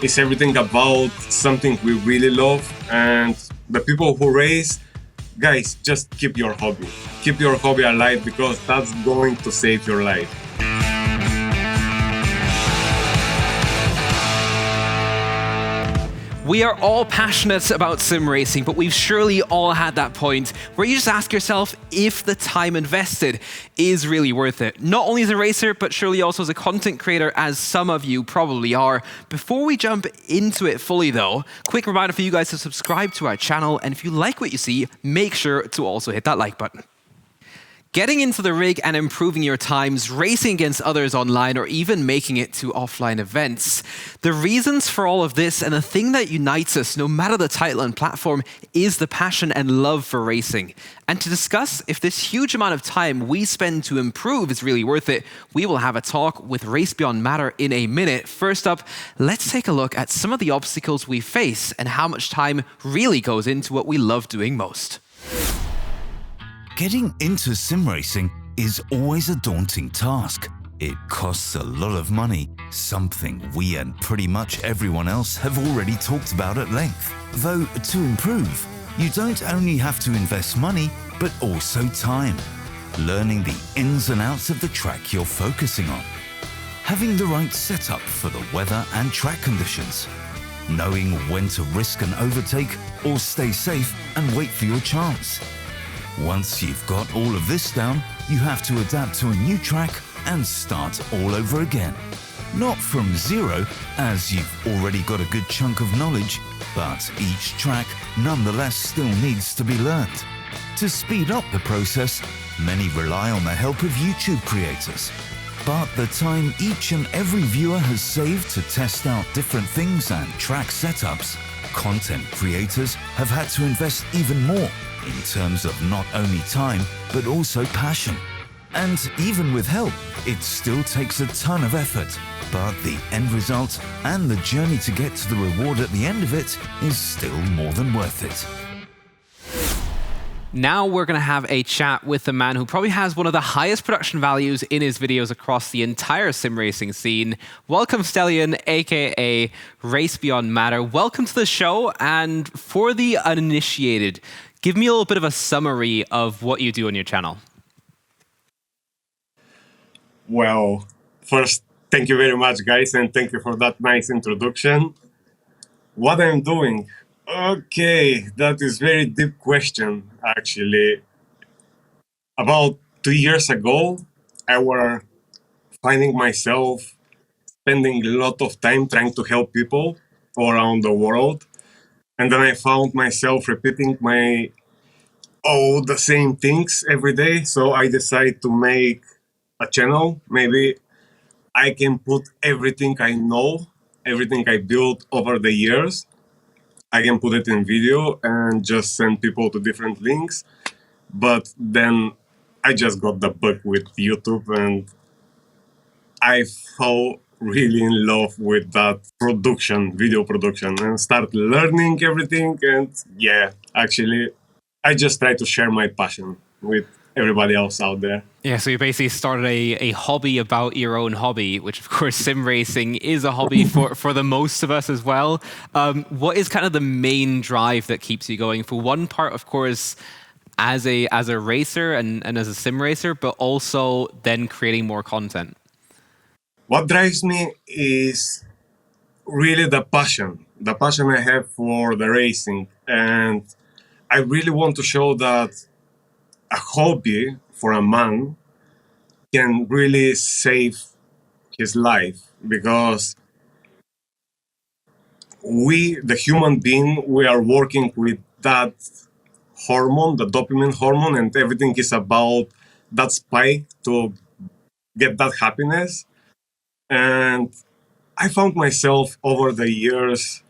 is everything about something we really love. And the people who race, guys, just keep your hobby. Keep your hobby alive, because that's going to save your life. We are all passionate about sim racing, but we've surely all had that point where you just ask yourself if the time invested is really worth it. Not only as a racer, but surely also as a content creator, as some of you probably are. Before we jump into it fully though, quick reminder for you guys to subscribe to our channel, and if you like what you see, make sure to also hit that like button. Getting into the rig and improving your times, racing against others online, or even making it to offline events. The reasons for all of this, and the thing that unites us, no matter the title and platform, is the passion and love for racing. And to discuss if this huge amount of time we spend to improve is really worth it, we will have a talk with Race Beyond Matter in a minute. First up, let's take a look at some of the obstacles we face and how much time really goes into what we love doing most. Getting into sim racing is always a daunting task. It costs a lot of money, something we and pretty much everyone else have already talked about at length. Though to improve, you don't only have to invest money, but also time. Learning the ins and outs of the track you're focusing on. Having the right setup for the weather and track conditions. Knowing when to risk an overtake or stay safe and wait for your chance. Once you've got all of this down, you have to adapt to a new track and start all over again. Not from zero, as you've already got a good chunk of knowledge, but each track nonetheless still needs to be learned. To speed up the process, many rely on the help of YouTube creators. But the time each and every viewer has saved to test out different things and track setups, content creators have had to invest even more in terms of not only time, but also passion. And even with help, it still takes a ton of effort. But the end result and the journey to get to the reward at the end of it is still more than worth it. Now we're going to have a chat with the man who probably has one of the highest production values in his videos across the entire sim racing scene. Welcome, Steliyan, aka Race Beyond Matter. Welcome to the show. And for the uninitiated, give me a little bit of a summary of what you do on your channel. Well, first, thank you very much, guys, and thank you for that nice introduction. What I'm doing? Okay, that is very deep question, actually. About 2 years ago, I was finding myself spending a lot of time trying to help people all around the world. And then I found myself repeating the same things every day. So I decided to make a channel. Maybe I can put everything I know, everything I built over the years. I can put it in video and just send people to different links. But then I just got the bug with YouTube, and I fell really in love with that production, video production, and start learning everything. And yeah, actually, I just try to share my passion with everybody else out there. Yeah, so you basically started a hobby about your own hobby, which of course sim racing is a hobby for the most of us as well. What is kind of the main drive that keeps you going? For one part, of course, as a racer and as a sim racer, but also then creating more content. What drives me is really the passion I have for the racing. And I really want to show that a hobby for a man can really save his life, because we, the human being, we are working with that hormone, the dopamine hormone, and everything is about that spike to get that happiness. And I found myself over the years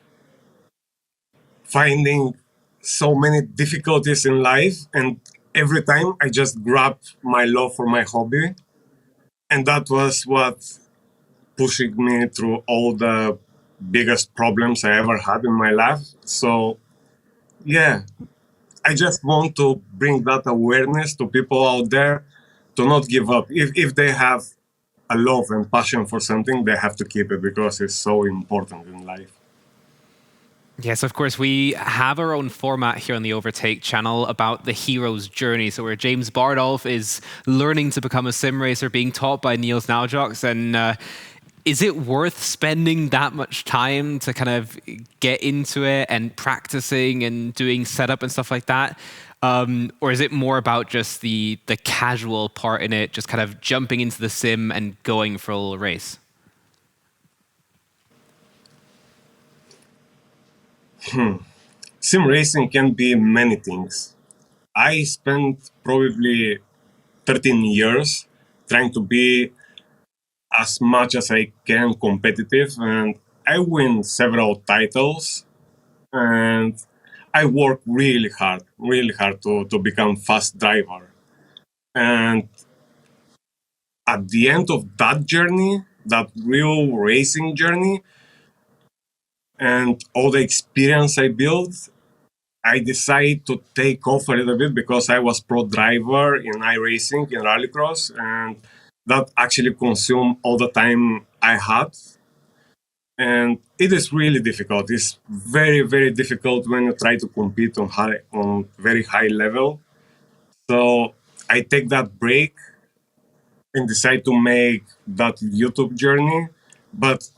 finding so many difficulties in life, and every time I just grabbed my love for my hobby, and that was what pushing me through all the biggest problems I ever had in my life. So yeah, I just want to bring that awareness to people out there to not give up. If they have a love and passion for something, they have to keep it, because it's so important in life. Yes, of course, we have our own format here on the Overtake channel about the hero's journey. So where James Bardolph is learning to become a sim racer, being taught by Nils Naujoks, and is it worth spending that much time to kind of get into it and practicing and doing setup and stuff like that? Or is it more about just the casual part in it, just kind of jumping into the sim and going for a little race? Sim racing can be many things. I spent probably 13 years trying to be as much as I can competitive, and I win several titles, and I work really hard to become fast driver. And at the end of that journey, that real racing journey, and all the experience I built, I decided to take off a little bit because I was pro driver in iRacing in rallycross, and that actually consumed all the time I had. And it is really difficult. It's very difficult when you try to compete on very high level. So I take that break and decide to make that YouTube journey. But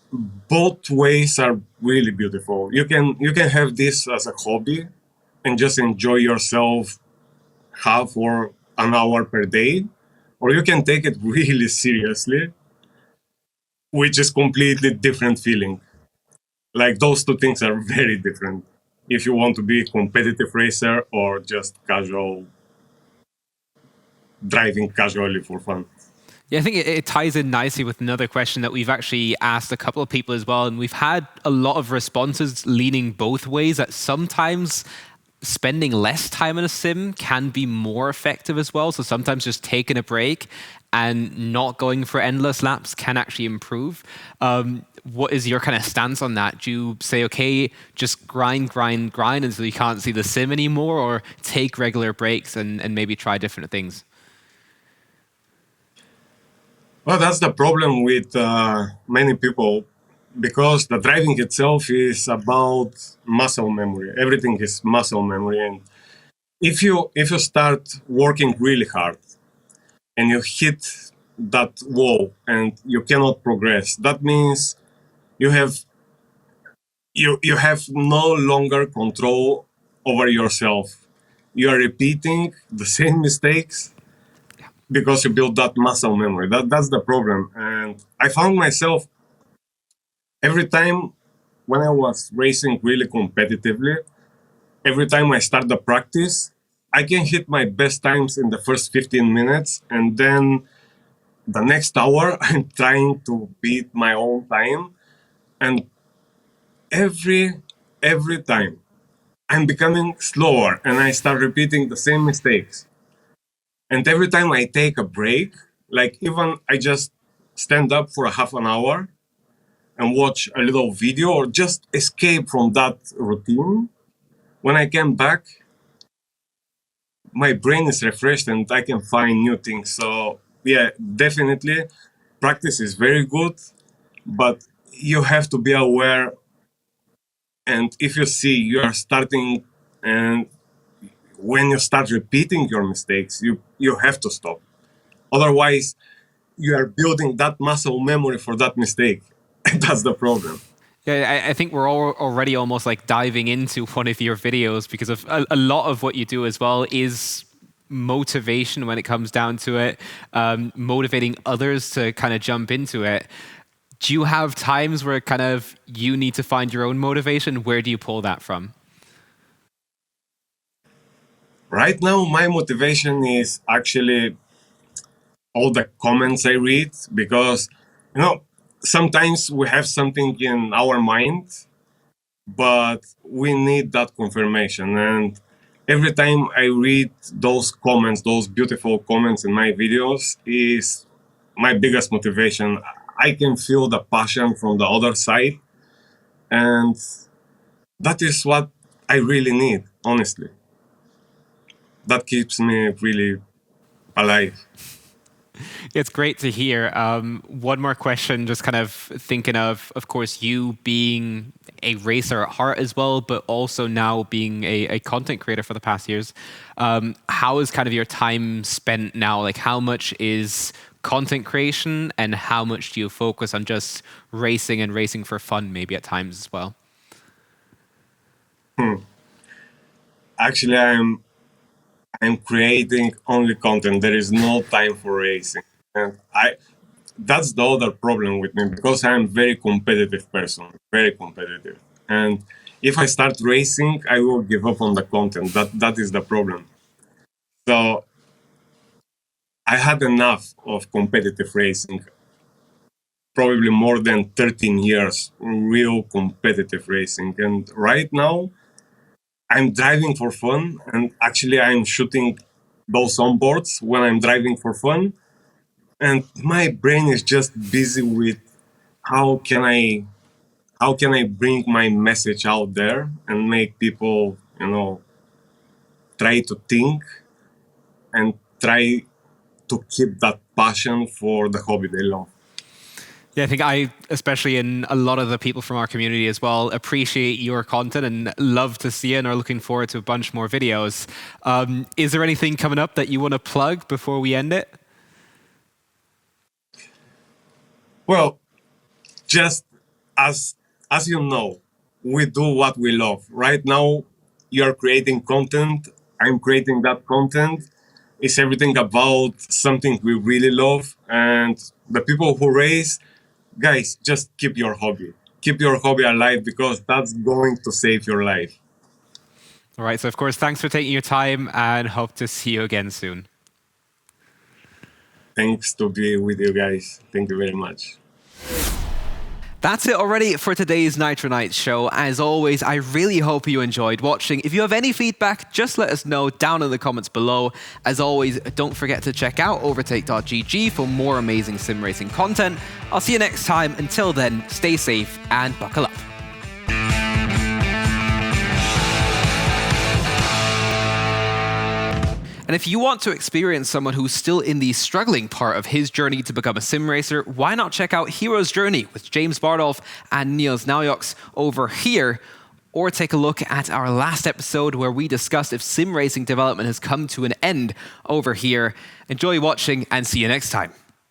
both ways are really beautiful. You can have this as a hobby and just enjoy yourself half or an hour per day, or you can take it really seriously, which is completely different feeling. Like those two things are very different. If you want to be a competitive racer or just casual driving casually for fun. Yeah, I think it ties in nicely with another question that we've actually asked a couple of people as well. And we've had a lot of responses leaning both ways, that sometimes spending less time in a sim can be more effective as well. So sometimes just taking a break and not going for endless laps can actually improve. What is your kind of stance on that? Do you say, okay, just grind until you can't see the sim anymore, or take regular breaks and maybe try different things? Well, that's the problem with many people because the driving itself is about muscle memory. Everything is muscle memory, and if you start working really hard and you hit that wall and you cannot progress, that means you have you have no longer control over yourself. You are repeating the same mistakes because you build that muscle memory. That's the problem. And I found myself every time when I was racing really competitively, every time I start the practice, I can hit my best times in the first 15 minutes, and then the next hour I'm trying to beat my own time, and every time I'm becoming slower and I start repeating the same mistakes. And every time I take a break, like even I just stand up for a half an hour and watch a little video or just escape from that routine, when I come back, my brain is refreshed and I can find new things. So yeah, definitely practice is very good, but you have to be aware. And if you see you are starting, and when you start repeating your mistakes, you have to stop. Otherwise, you are building that muscle memory for that mistake. That's the problem. Yeah, I think we're all already almost like diving into one of your videos, because of a lot of what you do as well is motivation when it comes down to it, motivating others to kind of jump into it. Do you have times where kind of you need to find your own motivation? Where do you pull that from? Right now, my motivation is actually all the comments I read because, you know, sometimes we have something in our mind, but we need that confirmation. And every time I read those comments, those beautiful comments in my videos, is my biggest motivation. I can feel the passion from the other side, and that is what I really need, honestly. That keeps me really alive. It's great to hear. One more question, just kind of thinking of course, you being a racer at heart as well, but also now being a content creator for the past years. How is kind of your time spent now? Like, how much is content creation and how much do you focus on just racing and racing for fun maybe at times as well? Actually, I'm creating only content. There is no time for racing, and that's the other problem with me because I'm very competitive person, very competitive. And if I start racing, I will give up on the content. That is the problem. So I had enough of competitive racing. Probably more than 13 years real competitive racing, and right now I'm driving for fun, and actually I'm shooting those onboards when I'm driving for fun, and my brain is just busy with how can I how can I bring my message out there and make people, try to think and try to keep that passion for the hobby they love. Yeah, I think especially in a lot of the people from our community as well, appreciate your content and love to see it and are looking forward to a bunch more videos. Is there anything coming up that you want to plug before we end it? Well, just as you know, we do what we love. Right now, you're creating content. I'm creating that content. It's everything about something we really love. And the people who race, guys, just keep your hobby. Keep your hobby alive because that's going to save your life. All right. So, of course, thanks for taking your time and hope to see you again soon. Thanks to be with you guys. Thank you very much. That's it already for today's Nitro Nights show. As always, I really hope you enjoyed watching. If you have any feedback, just let us know down in the comments below. As always, don't forget to check out overtake.gg for more amazing sim racing content. I'll see you next time. Until then, stay safe and buckle up. And if you want to experience someone who's still in the struggling part of his journey to become a sim racer, why not check out Hero's Journey with James Bardolph and Nils Naujoks over here, or take a look at our last episode where we discussed if sim racing development has come to an end over here. Enjoy watching and see you next time.